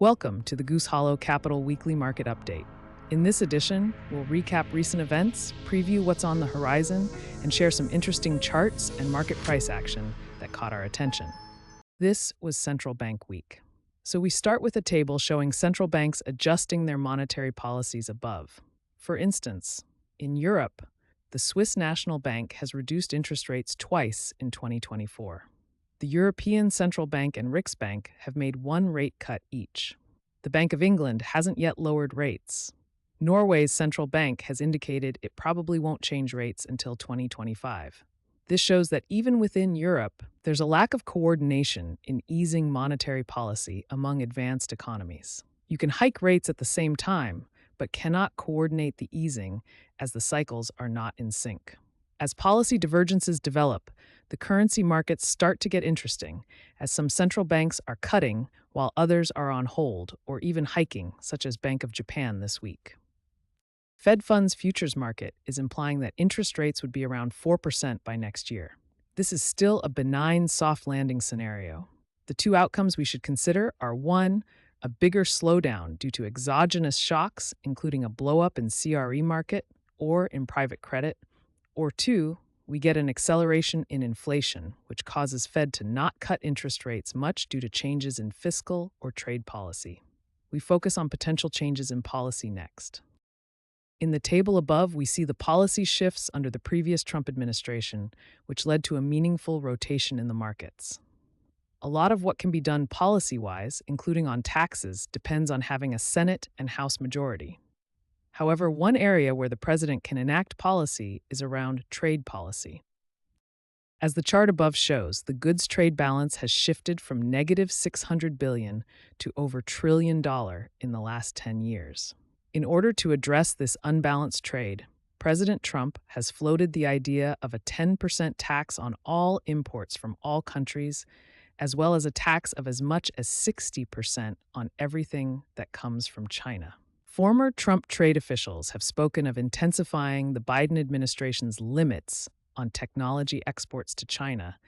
Welcome to the Goose Hollow Capital Weekly Market Update. In this edition, we'll recap recent events, preview what's on the horizon, and share some interesting charts and market price action that caught our attention. This was Central Bank Week. So we start with a table showing central banks adjusting their monetary policies above. For instance, in Europe, the Swiss National Bank has reduced interest rates twice in 2024. The European Central Bank and Riksbank have made one rate cut each. The Bank of England hasn't yet lowered rates. Norway's central bank has indicated it probably won't change rates until 2025. This shows that even within Europe, there's a lack of coordination in easing monetary policy among advanced economies. You can hike rates at the same time, but cannot coordinate the easing as the cycles are not in sync. As policy divergences develop, the currency markets start to get interesting, as some central banks are cutting while others are on hold or even hiking, such as Bank of Japan this week. Fed funds futures market is implying that interest rates would be around 4% by next year. This is still a benign soft landing scenario. The two outcomes we should consider are 1, a bigger slowdown due to exogenous shocks, including a blowup in CRE market or in private credit, or 2, we get an acceleration in inflation, which causes Fed to not cut interest rates much due to changes in fiscal or trade policy. We focus on potential changes in policy next. In the table above, we see the policy shifts under the previous Trump administration, which led to a meaningful rotation in the markets. A lot of what can be done policy-wise, including on taxes, depends on having a Senate and House majority. However, one area where the president can enact policy is around trade policy. As the chart above shows, the goods trade balance has shifted from negative $600 billion to over $1 trillion in the last 10 years. In order to address this unbalanced trade, President Trump has floated the idea of a 10% tax on all imports from all countries, as well as a tax of as much as 60% on everything that comes from China. Former Trump trade officials have spoken of intensifying the Biden administration's limits on technology exports to China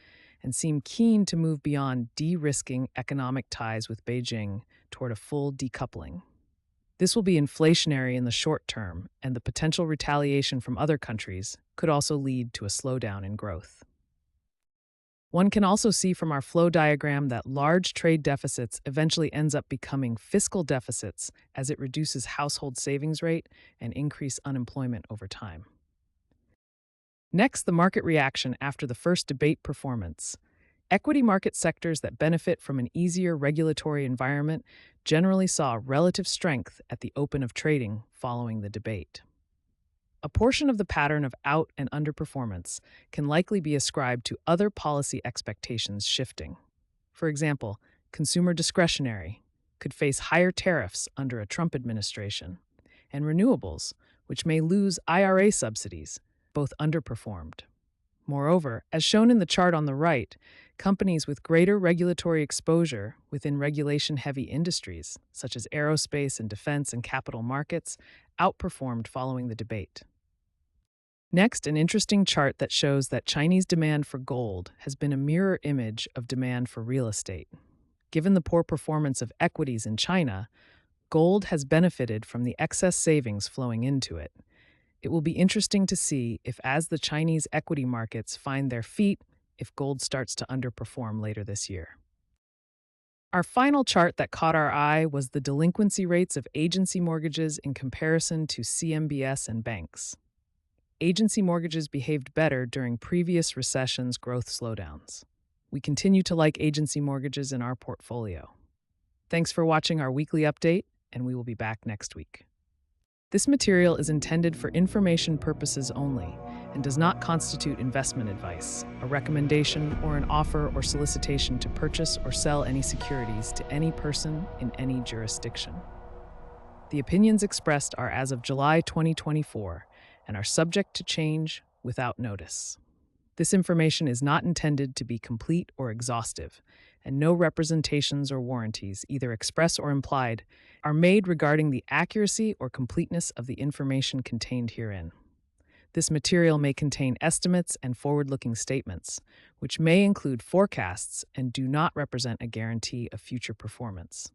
and seem keen to move beyond de-risking economic ties with Beijing toward a full decoupling. This will be inflationary in the short term, and the potential retaliation from other countries could also lead to a slowdown in growth. One can also see from our flow diagram that large trade deficits eventually ends up becoming fiscal deficits as it reduces household savings rate and increase unemployment over time. Next, the market reaction after the first debate performance. Equity market sectors that benefit from an easier regulatory environment generally saw relative strength at the open of trading following the debate. A portion of the pattern of out- and underperformance can likely be ascribed to other policy expectations shifting. For example, consumer discretionary could face higher tariffs under a Trump administration, and renewables, which may lose IRA subsidies, both underperformed. Moreover, as shown in the chart on the right, companies with greater regulatory exposure within regulation-heavy industries, such as aerospace and defense and capital markets, outperformed following the debate. Next, an interesting chart that shows that Chinese demand for gold has been a mirror image of demand for real estate. Given the poor performance of equities in China, gold has benefited from the excess savings flowing into it. It will be interesting to see if, as the Chinese equity markets find their feet, if gold starts to underperform later this year. Our final chart that caught our eye was the delinquency rates of agency mortgages in comparison to CMBS and banks. Agency mortgages behaved better during previous recessions' growth slowdowns. We continue to like agency mortgages in our portfolio. Thanks for watching our weekly update, and we will be back next week. This material is intended for information purposes only and does not constitute investment advice, a recommendation, or an offer or solicitation to purchase or sell any securities to any person in any jurisdiction. The opinions expressed are as of July 2024 and are subject to change without notice. This information is not intended to be complete or exhaustive, and no representations or warranties, either express or implied, are made regarding the accuracy or completeness of the information contained herein. This material may contain estimates and forward-looking statements, which may include forecasts and do not represent a guarantee of future performance.